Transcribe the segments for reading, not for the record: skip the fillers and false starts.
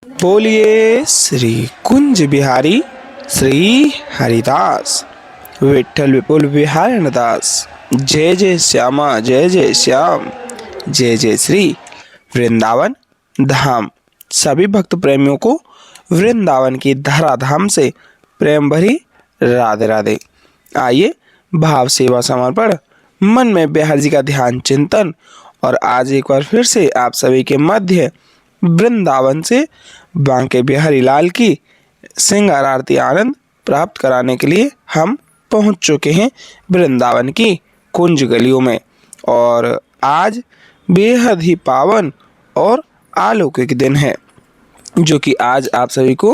बोलिए श्री कुंज बिहारी श्री हरिदास विठ्ठल विपुल बिहारी दास। जय जय श्यामा जय जय श्याम जय जय श्री वृंदावन धाम। सभी भक्त प्रेमियों को वृंदावन की धराधाम से प्रेम भरी राधे राधे। आइए भाव सेवा समर्पण मन में बिहार जी का ध्यान चिंतन और आज एक बार फिर से आप सभी के मध्य वृंदावन से बांके बिहारी लाल की श्रृंगार आरती आनंद प्राप्त कराने के लिए हम पहुंच चुके हैं वृंदावन की कुंज गलियों में। और आज बेहद ही पावन और अलौकिक दिन है, जो कि आज आप सभी को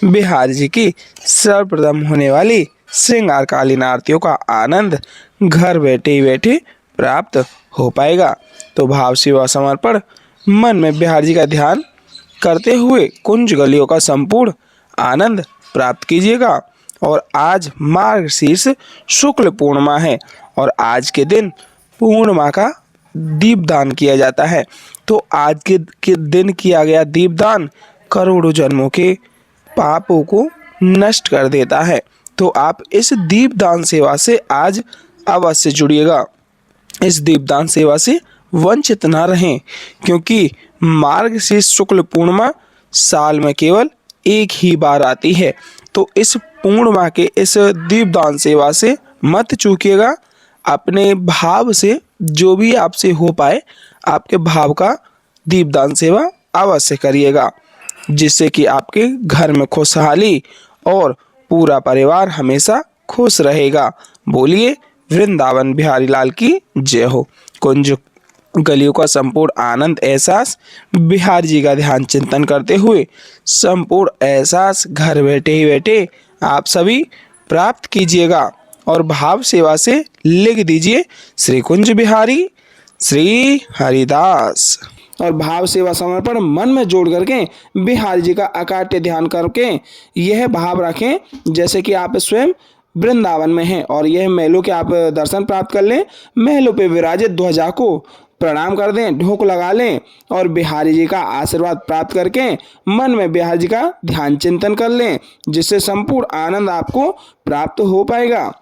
बिहार जी की सर्वप्रथम होने वाली श्रृंगार कालीन आरतियों का आनंद घर बैठे बैठे प्राप्त हो पाएगा। तो भाव सेवा समर्पण मन में बिहार जी का ध्यान करते हुए कुंज गलियों का संपूर्ण आनंद प्राप्त कीजिएगा। और आज मार्गशीर्ष शुक्ल पूर्णिमा है और आज के दिन पूर्णिमा का दीपदान किया जाता है। तो आज के दिन किया गया दीपदान करोड़ों जन्मों के पापों को नष्ट कर देता है। तो आप इस दीपदान सेवा से आज अवश्य जुड़िएगा। इस दीपदान सेवा से वंचित ना रहें, क्योंकि मार्गशीर्ष शुक्ल पूर्णिमा साल में केवल एक ही बार आती है। तो इस पूर्णिमा के इस दीपदान सेवा से मत चूकिएगा। अपने भाव से जो भी आपसे हो पाए आपके भाव का दीपदान सेवा अवश्य करिएगा, जिससे कि आपके घर में खुशहाली और पूरा परिवार हमेशा खुश रहेगा। बोलिए वृंदावन बिहारी लाल की जय हो। कुंज गलियों का संपूर्ण आनंद एहसास बिहार जी का ध्यान चिंतन करते हुए संपूर्ण एहसास घर बैठे ही बैठे आप सभी प्राप्त कीजिएगा। और भाव सेवा से लिख दीजिए श्री कुंज बिहारी श्री हरिदास। और भाव सेवा समर्पण मन में जोड़ करके बिहार जी का अकाट्य ध्यान करके यह भाव रखें जैसे कि आप स्वयं वृंदावन में हैं और यह महलों के आप दर्शन प्राप्त कर लें। महलों पे विराजित ध्वजा को प्रणाम कर दें, ढोक लगा लें और बिहारी जी का आशीर्वाद प्राप्त करके मन में बिहारी जी का ध्यान चिंतन कर लें, जिससे संपूर्ण आनंद आपको प्राप्त हो पाएगा।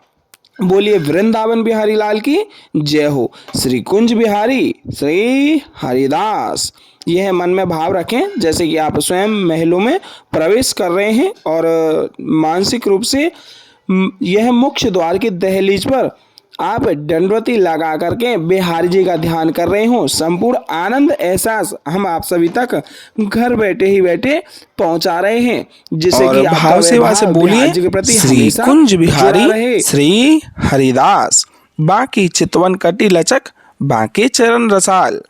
बोलिए वृंदावन बिहारी लाल की जय हो। श्री कुंज बिहारी श्री हरिदास। यह मन में भाव रखें जैसे कि आप स्वयं महलों में प्रवेश कर रहे हैं और मानसिक रूप से यह मुख्य द्वार की दहलीज पर आप दंडवती लगा करके बिहारी जी का ध्यान कर रहे हो। संपूर्ण आनंद एहसास हम आप सभी तक घर बैठे ही बैठे पहुंचा रहे हैं, जिससे कि भाव सेवा से बोलिए श्री कुंज बिहारी श्री हरिदास। बाकी चितवन कटी लचक बाके चरण रसाल,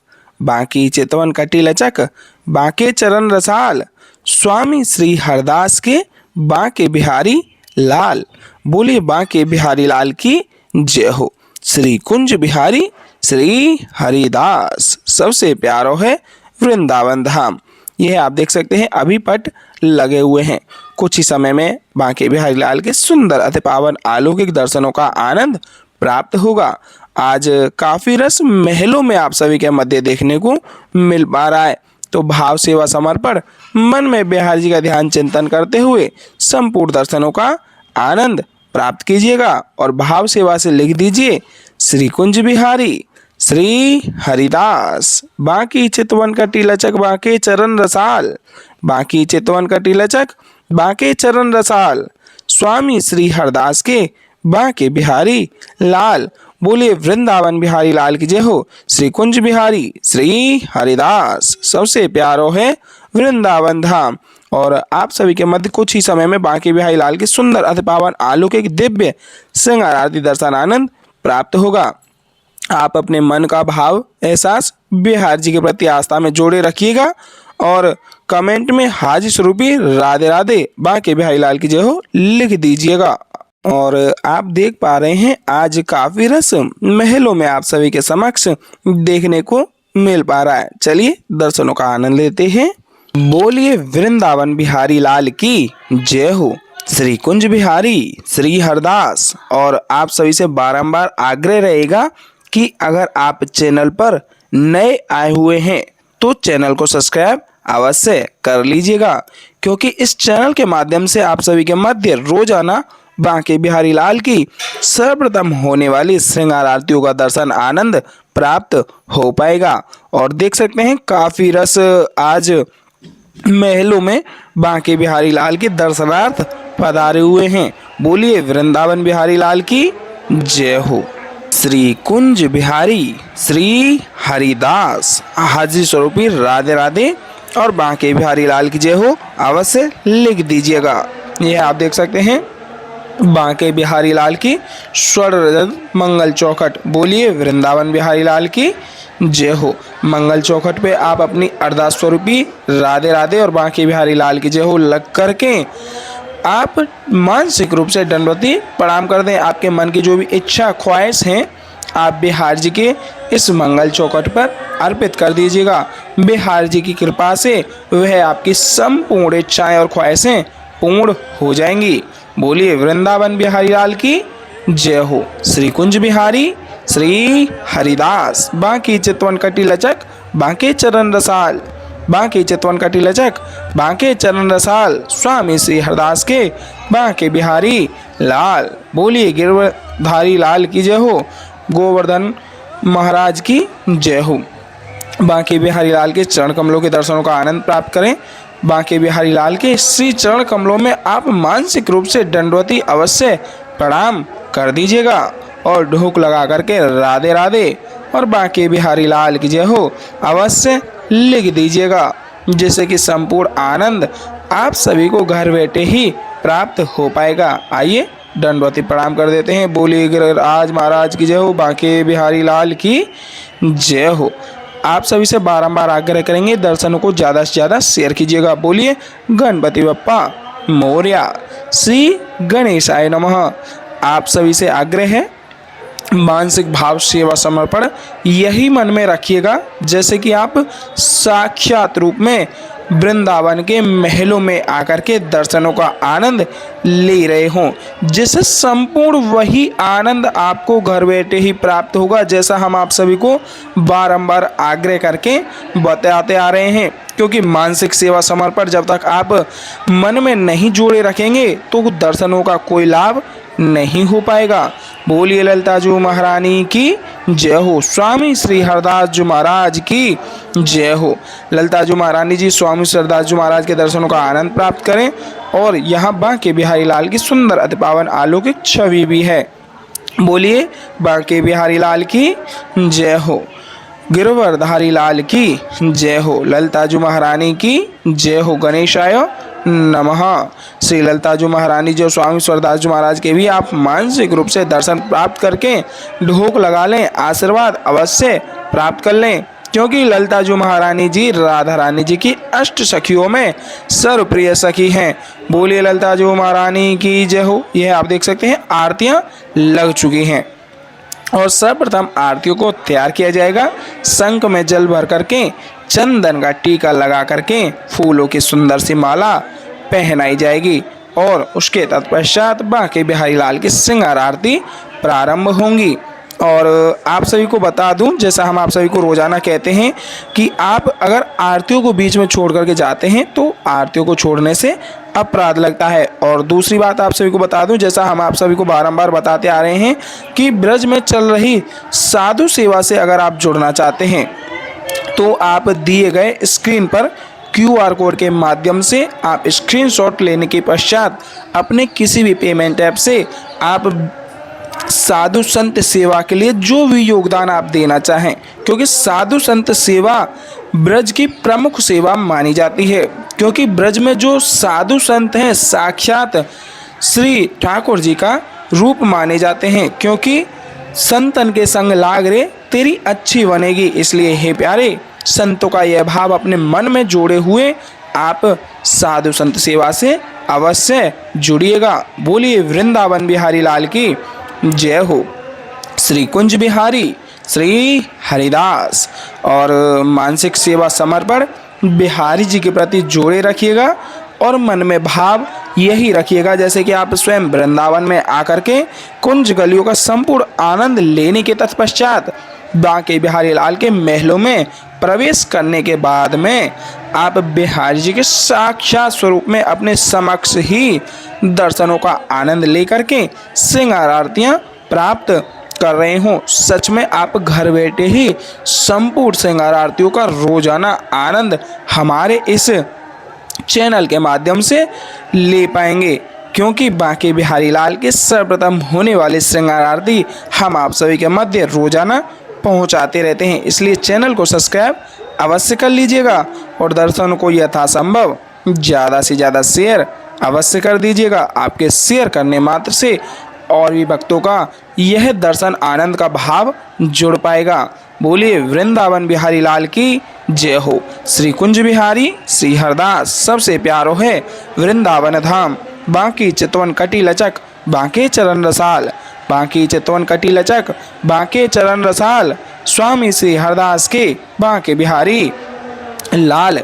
बाकी चितवन कटी लचक बाके चरण रसाल, स्वामी श्री हरदास के बाके बिहारी लाल। बोलिए बाके बिहारी लाल की जय हो। श्री कुंज बिहारी श्री हरिदास। सबसे प्यारो है वृंदावन धाम। यह आप देख सकते हैं अभी पट लगे हुए हैं। कुछ ही समय में बांके बिहारी लाल के सुंदर अति पावन अलौकिक दर्शनों का आनंद प्राप्त होगा। आज काफी रस महलों में आप सभी के मध्य देखने को मिल पा रहा है। तो भाव सेवा समर्पण मन में बिहारी जी का ध्यान चिंतन करते हुए संपूर्ण दर्शनों का आनंद प्राप्त कीजिएगा। और भाव सेवा से लिख दीजिए श्री कुंज बिहारी श्री हरिदास। बाकी चितवन कटी लचक बाके चरण रसाल, बाकी चितवन कटी लचक बाके चरण रसाल, स्वामी श्री हरदास के बाके बिहारी लाल। बोलिए वृंदावन बिहारी लाल की जय हो। श्री कुंज बिहारी श्री हरिदास। सबसे प्यारो है वृंदावन धाम। और आप सभी के मध्य कुछ ही समय में बांके बिहारी लाल की सुंदर अति पावन अलौकिक दिव्य श्रृंगार आरती दर्शन आनंद प्राप्त होगा। आप अपने मन का भाव एहसास बिहार जी के प्रति आस्था में जोड़े रखिएगा और कमेंट में हाजी स्वरूपी राधे राधे बांके बिहारी लाल की जय हो लिख दीजिएगा। और आप देख पा रहे हैं आज काफी रस महलों में आप सभी के समक्ष देखने को मिल पा रहा है। चलिए दर्शनों का आनंद लेते हैं। बोलिए वृंदावन बिहारी लाल की जय हो। श्री कुंज बिहारी श्री हरदास। और आप सभी से बारंबार आग्रह रहेगा कि अगर आप चैनल पर नए आए हुए हैं तो चैनल को सब्सक्राइब अवश्य कर लीजिएगा, क्योंकि इस चैनल के माध्यम से आप सभी के मध्य रोजाना बांके बिहारी लाल की सर्वप्रथम होने वाली श्रृंगार आरतियों का दर्शन आनंद प्राप्त हो पाएगा। और देख सकते हैं काफी रस आज महलों में बांके बिहारी लाल के दर्शनार्थ पधारे हुए हैं। बोलिए वृंदावन बिहारी लाल की जय हो। श्री कुंज बिहारी श्री हरिदास हाजिर स्वरूपी राधे राधे और बांके बिहारी लाल की जय हो अवश्य लिख दीजिएगा। यह आप देख सकते हैं बांके बिहारी लाल की स्वर्ण रजत मंगल चौखट। बोलिए वृंदावन बिहारी लाल की जय हो। मंगल चौखट पे आप अपनी अरदास स्वरूपी राधे राधे और बांके बिहारी लाल की जय हो लग करके आप मानसिक रूप से दंडवती प्रणाम कर दें। आपके मन की जो भी इच्छा ख्वाहिश हैं आप बिहार जी के इस मंगल चौखट पर अर्पित कर दीजिएगा। बिहार जी की कृपा से वह आपकी संपूर्ण इच्छाएं और ख्वाहिशें पूर्ण हो जाएंगी। बोलिए वृंदावन बिहारी लाल की जय हो। श्री कुंज बिहारी श्री हरिदास बांके चितवन कटी लचक बांके चरण रसाल बांके चितवन कटी लचक बांके चरण रसाल स्वामी श्री हरदास के बांके बिहारी लाल। बोलिए गिरधारी लाल की जय हो। गोवर्धन महाराज की जय हो। बांके बिहारी लाल के चरण कमलों के दर्शनों का आनंद प्राप्त करें। बांके बिहारी लाल के श्री चरण कमलों में आप मानसिक रूप से दंडवती अवश्य प्रणाम कर दीजिएगा और ढोक लगा करके राधे राधे और बांके बिहारी लाल की जय हो अवश्य लिख दीजिएगा, जिससे कि संपूर्ण आनंद आप सभी को घर बैठे ही प्राप्त हो पाएगा। आइए दंडवती प्रणाम कर देते हैं। बोलिए गिरिराज महाराज की जय हो। बांके बिहारी लाल की जय हो। आप सभी से बारंबार आग्रह करेंगे दर्शनों को ज़्यादा से ज़्यादा शेयर कीजिएगा। बोलिए गणपति बप्पा मोरया। श्री गणेशाय नमः। आप सभी से आग्रह है मानसिक भाव सेवा समर्पण यही मन में रखिएगा, जैसे कि आप साक्षात रूप में वृंदावन के महलों में आकर के दर्शनों का आनंद ले रहे हों, जिससे संपूर्ण वही आनंद आपको घर बैठे ही प्राप्त होगा, जैसा हम आप सभी को बारंबार आग्रह करके बताते आ रहे हैं। क्योंकि मानसिक सेवा समर्पण जब तक आप मन में नहीं जोड़े रखेंगे तो दर्शनों का कोई लाभ नहीं हो पाएगा। बोलिए ललिता जी महारानी की जय हो। स्वामी श्री हरदास जी महाराज की जय हो। ललिता जी महारानी जी स्वामी श्री हरदास जी महाराज के दर्शनों का आनंद प्राप्त करें। और यहाँ बांके बिहारी लाल की सुंदर अति पावन अलौकिक छवि भी है। बोलिए बांके बिहारी लाल की जय हो। गिरवरधारी लाल की जय हो। ललिता जी महारानी की जय हो। गणेशाय नमः। श्री ललिता जी महारानी जी और स्वामी स्वरदास जी महाराज के भी आप मानसिक रूप से दर्शन प्राप्त करके ढोक लगा लें, आशीर्वाद अवश्य प्राप्त कर लें, क्योंकि ललिता जी महारानी जी राधा रानी जी की अष्ट सखियों में सर्वप्रिय सखी हैं। बोलिए ललिता जी महारानी की जय हो। यह आप देख सकते हैं आरतियां लग चुकी हैं और सर्वप्रथम आरतियों को तैयार किया जाएगा। शंख में जल भर करके चंदन का टीका लगा करके फूलों की सुंदर सी माला पहनाई जाएगी और उसके तत्पश्चात बांके बिहारी लाल की श्रृंगार आरती प्रारंभ होंगी। और आप सभी को बता दूं, जैसा हम आप सभी को रोजाना कहते हैं कि आप अगर आरतियों को बीच में छोड़ करके जाते हैं तो आरतियों को छोड़ने से अपराध लगता है। और दूसरी बात आप सभी को बता दूं, जैसा हम आप सभी को बारंबार बताते आ रहे हैं कि ब्रज में चल रही साधु सेवा से अगर आप जुड़ना चाहते हैं तो आप दिए गए स्क्रीन पर QR कोड के माध्यम से आप स्क्रीनशॉट लेने के पश्चात अपने किसी भी पेमेंट ऐप से आप साधु संत सेवा के लिए जो भी योगदान आप देना चाहें, क्योंकि साधु संत सेवा ब्रज की प्रमुख सेवा मानी जाती है। क्योंकि ब्रज में जो साधु संत हैं साक्षात श्री ठाकुर जी का रूप माने जाते हैं। क्योंकि संतन के संग लाग रे तेरी अच्छी बनेगी, इसलिए हे प्यारे संतों का यह भाव अपने मन में जोड़े हुए आप साधु संत सेवा से अवश्य जुड़िएगा। बोलिए वृंदावन बिहारी लाल की जय हो। श्री कुंज बिहारी श्री हरिदास और मानसिक सेवा समर्पण बिहारी जी के प्रति जोड़े रखिएगा और मन में भाव यही रखिएगा जैसे कि आप स्वयं वृंदावन में आकर के कुंज गलियों का संपूर्ण आनंद लेने के तत्पश्चात बांके बिहारी लाल के महलों में प्रवेश करने के बाद में आप बिहारी जी के साक्षात स्वरूप में अपने समक्ष ही दर्शनों का आनंद लेकर के श्रृंगार आरतियाँ प्राप्त कर रहे हो। सच में आप घर बैठे ही संपूर्ण श्रृंगार आरतियों का रोजाना आनंद हमारे इस चैनल के माध्यम से ले पाएंगे, क्योंकि बांके बिहारी लाल के सर्वप्रथम होने वाले श्रृंगार आरती हम आप सभी के मध्य रोजाना पहुंचाते रहते हैं। इसलिए चैनल को सब्सक्राइब अवश्य कर लीजिएगा और दर्शनों को यथासंभव ज़्यादा से ज़्यादा शेयर अवश्य कर दीजिएगा। आपके शेयर करने मात्र से और भी भक्तों का यह दर्शन आनंद का भाव जुड़ पाएगा। बोलिए वृंदावन बिहारी लाल की जय हो। श्री कुंज बिहारी श्री हरदास सबसे प्यारो है वृंदावन धाम। बांकी चितवन कटी लचक बांके चरण रसाल, बांकी चितवन कटी लचक बांके चरण रसाल। स्वामी श्री हरदास के बांके बिहारी लाल।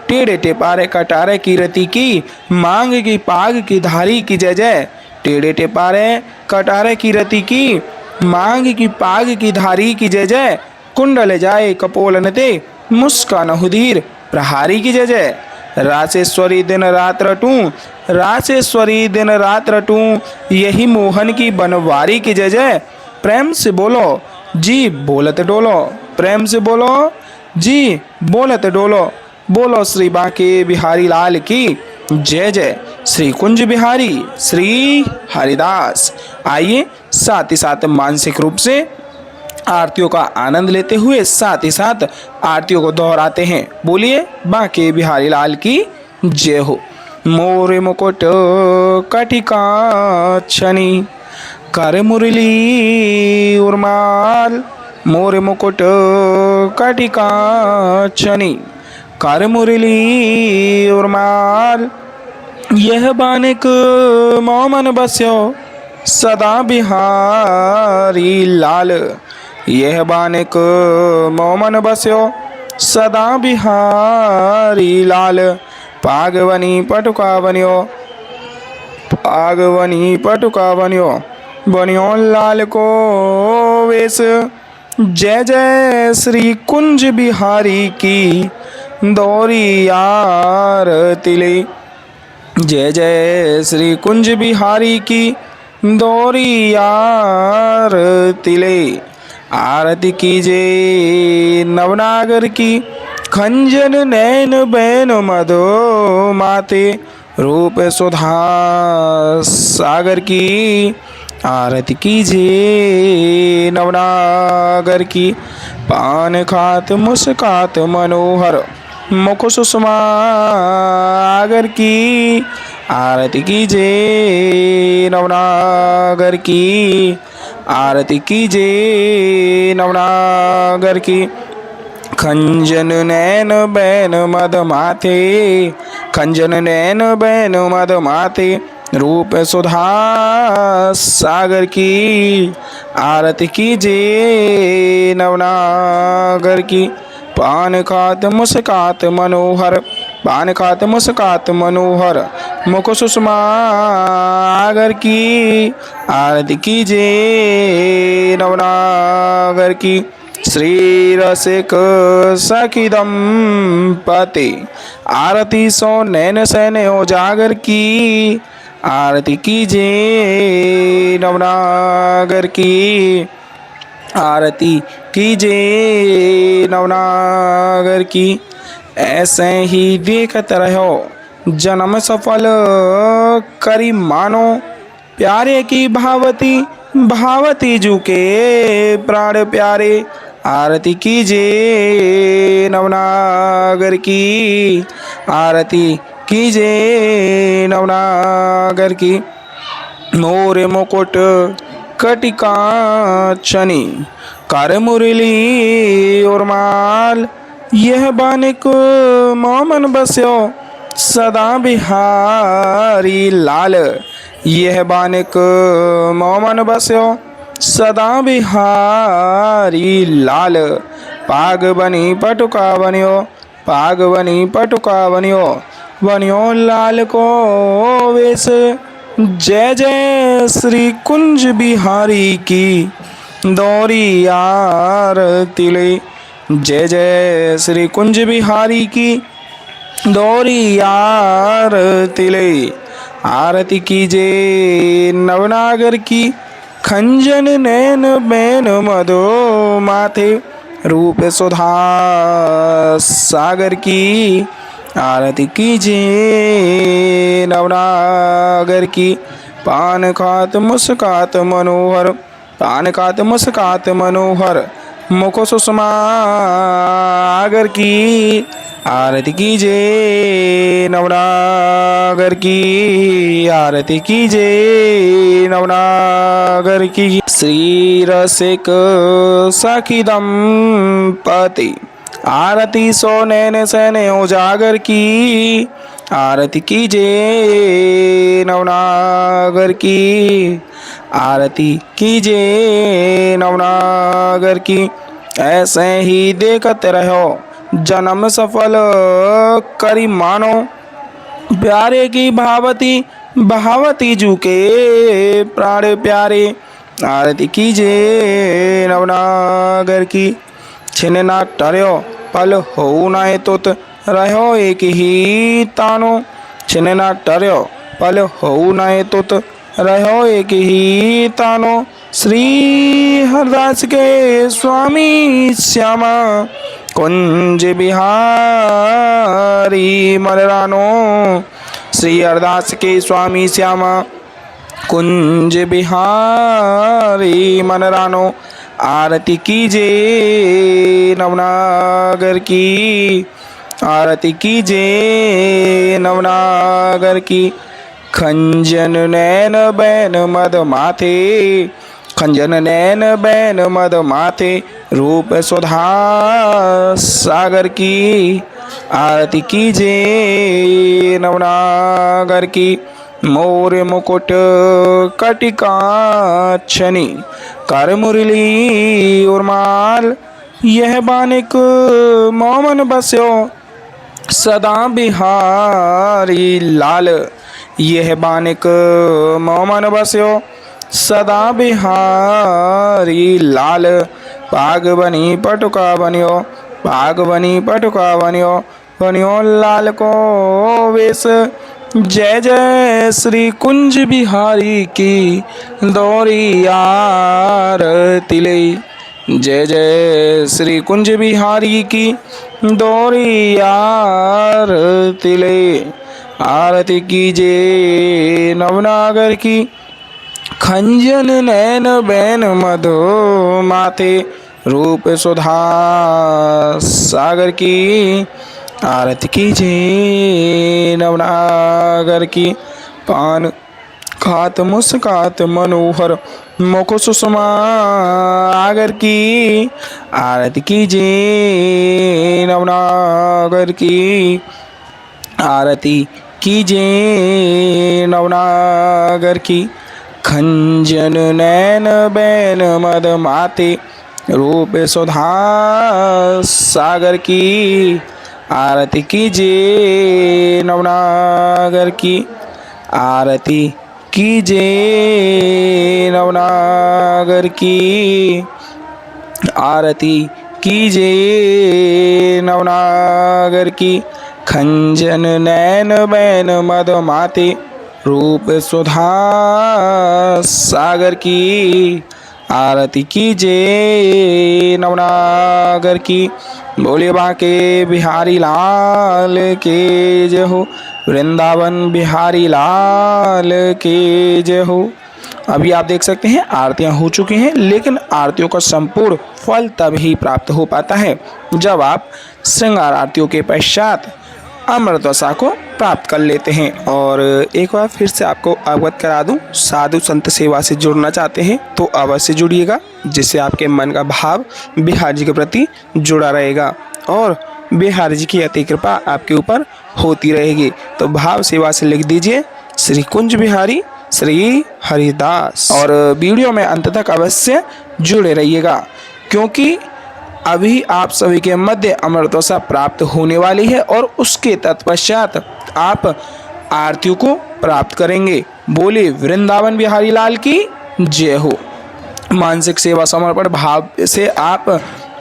टेढ़े टेपारे कटारे की रति की मांग की पाग की धारी की जय जय। टेढ़े टेपारे कटारे की रति की मांग की पाग की धारी की जय जय। कुंडल जाए कपोलन ते मुस्कान हुदीर प्रहारी की जय जय। रासेश्वरी दिन रात रटूं, रासेश्वरी दिन रात रटूं, यही मोहन की बनवारी की जय जय। प्रेम से बोलो जी बोलत डोलो, प्रेम से बोलो जी बोलत डोलो। बोलो श्री बांके बिहारी लाल की जय जय। श्री कुंज बिहारी श्री हरिदास। आइए साथ ही साथ मानसिक रूप से आरतियों का आनंद लेते हुए साथ ही साथ आरतियों को दोहराते हैं। बोलिए बांके बिहारी लाल की जय हो। मोरे मुकुट कटिका छनी कर मुरली उर्माल, मोरे मुकुट कटिका छनी कर मुरली उर्माल। यह बानिक मोमन बस्यो सदा बिहारी लाल, यह बानिक मोमन बस्यो सदा बिहारी लाल। पागवनी पटुका बनियो, पागवनी पटुका बनियो, बनियो लाल को वेश। जय जय श्री कुंज बिहारी की दौरी आरती ले, जय जय श्री कुंज बिहारी की दौरी आरती ले। आरती कीजे नवनागर की खंजन नैन बैन मधो माते रूप सुधा सागर की। आरती कीजे नवनागर की पान खात मुस्कात मनोहर मुख सुषमा आगर की। आरती कीजे नवनागर की, आरती कीजे नवनागर की। खंजन नैन बैन मद माथे, खंजन नैन बैन मद माथे रूप सुधा सागर की। आरती कीजे नवनागर की पान खात मुस्कात मनोहर, पान खात मुस्कात मनोहर मुख सुषमा आगर की। आरती कीजे नवनागर की। श्री रसिक सखी दंपति आरती सो नैन सैन उजागर की। आरती कीजे नवनागर की, आरती कीजे नवनागर की। ऐसे ही देखत रहो जन्म सफल करी मानो, प्यारे की भावती भावती जू के प्राण प्यारे। आरती कीजे नवनागर की, आरती कीजे नवनागर की। मोरे मुकुट कटिका छनी कर मुरली उर्माल, यह बानिक मोमन बस्यो सदा बिहारी लाल। यह बानिक मोमन बस्यो सदा बिहारी लाल। पाग बनी पटुका बनियो, पाग बनी पटुका बनियो, बनियो लाल को वेश। जय जय श्री कुंज बिहारी की दौरी आरती ले। जय जय श्री कुंज बिहारी की दौरी आरती ले। आरती कीजिए नवनागर की खंजन नैन बैन मधो माथे रूप सुधा सागर की। आरती कीजिए नवनागर की पान खात मुस्कात मनोहर। पान खात मुस्कात मनोहर मुख सुषमागर की। आरती कीजिए नवनागर की। आरती कीजिए नवनागर की। श्री रसिक सखी दंपति आरती सो नैन सैन उजागर की। आरती कीजिए नवनागर की। आरती कीजिए नवनागर की। ऐसे ही देखते रहो जन्म सफल करी मानो। प्यारे की भावती बहावती जू के प्राण प्यारे। आरती कीजिए नवनागर की। छिन ना टर्यो पल हो नाए तुत रहो एक ही तानो। छिन ना टर्यो पल हो नाए तुत रहो एक ही तानो। श्री हरदास के स्वामी श्यामा कुंज बिहारी मनरानो। श्री हरदास के स्वामी श्यामा कुंज बिहारी मनरानो। आरती कीजिए नवनागर की। आरती कीजिए नवनागर की। खंजन नैन बैन मद माथे। खंजन नैन बैन मद माथे रूप सुधा सागर की। आरती कीजिए नवनागर की। मोर मुकुट कटिकाक्षनी कर मुरली उर्माल। यह बानिक मोमन बस्यो सदा बिहारी लाल। यह बानिक मोमन बस्यो सदा बिहारी लाल। पाग बनी पटुका बनियो। पाग बनी पटुका बनियो। बनियो लाल को वेश। जय जय श्री कुंज बिहारी की दौरी आरती ले। जय जय श्री कुंज बिहारी की दौरी आरती ले। आरती कीजिए नवनागर की। खंजन नैन बैन मधो माथे रूप सुधा सागर की। आरती कीजिए नवनागर की। पान खात मुस्कात मनोहर मुख सुषमागर की। आरती कीजिए नवनागर की। आरती कीजिए नवनागर की। खंजन नैन बैन मद माते रूप सुधा सागर की। आरती कीजिए नवनागर की। आरती कीजिए नवनागर की। आरती कीजिए नवनागर की। खंजन नैन बैन मद माते रूप सुधा सागर की। आरती कीजिए नवनागर की। बोले बांके बिहारी लाल के जय हो। वृंदावन बिहारी लाल के जय हो। अभी आप देख सकते हैं आरतियां हो चुकी हैं, लेकिन आरतियों का संपूर्ण फल तभी प्राप्त हो पाता है जब आप श्रृंगार आरतियों के पश्चात अमृतवसा को प्राप्त कर लेते हैं। और एक बार फिर से आपको अवगत करा दूं, साधु संत सेवा से जुड़ना चाहते हैं तो अवश्य जुड़िएगा, जिससे आपके मन का भाव बिहारी जी के प्रति जुड़ा रहेगा और बिहारी जी की अति कृपा आपके ऊपर होती रहेगी। तो भाव सेवा से लिख दीजिए श्री कुंज बिहारी श्री हरिदास, और वीडियो में अंत तक अवश्य जुड़े रहिएगा, क्योंकि अभी आप सभी के मध्य अमृतवसा प्राप्त होने वाली है और उसके तत्पश्चात आप आरतियों को प्राप्त करेंगे। बोले वृंदावन बिहारी लाल की जय हो। मानसिक सेवा समर्पण भाव से आप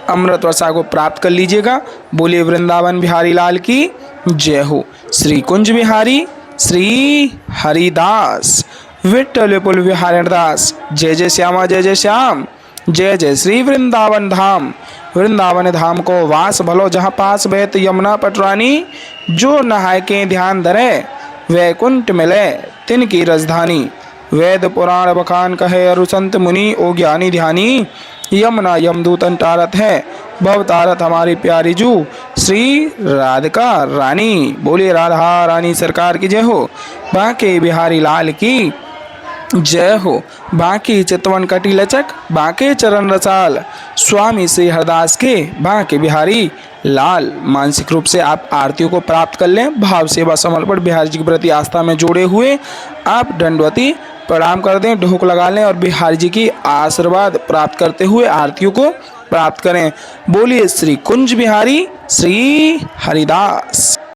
अमृत वर्षा को प्राप्त कर लीजिएगा। बोलिए वृंदावन बिहारी लाल की जय हो। श्री कुंज बिहारी श्री हरिदास विठ्ठल विपुल बिहारी दास। जय जय श्यामा जय जय श्याम। जय जय श्री वृंदावन धाम। वृंदावन धाम को वास भलो जहाँ पास बहत यमुना पटरानी। जो नहाय के ध्यान धरे वैकुंठ मिले तिनकी राजधानी। वेद पुराण बखान कहे अरु संत मुनि ओ ज्ञानी ध्यानी। यमुना यमदूतन तारत है भव तारत हमारी प्यारी जू श्री राधिका रानी। बोलिए राधा रानी सरकार की जय हो। बांके बिहारी लाल की जय हो। बांके चितवन कटी लचक बांके चरण रसाल। स्वामी श्री हरदास के बांके बिहारी लाल। मानसिक रूप से आप आरतियों को प्राप्त कर लें। भाव सेवा समर्पण बिहारी जी के प्रति आस्था में जोड़े हुए आप दंडवती प्रणाम कर दें, ढोक लगा लें और बिहारी जी की आशीर्वाद प्राप्त करते हुए आरतियों को प्राप्त करें। बोलिए श्री कुंज बिहारी श्री हरिदास।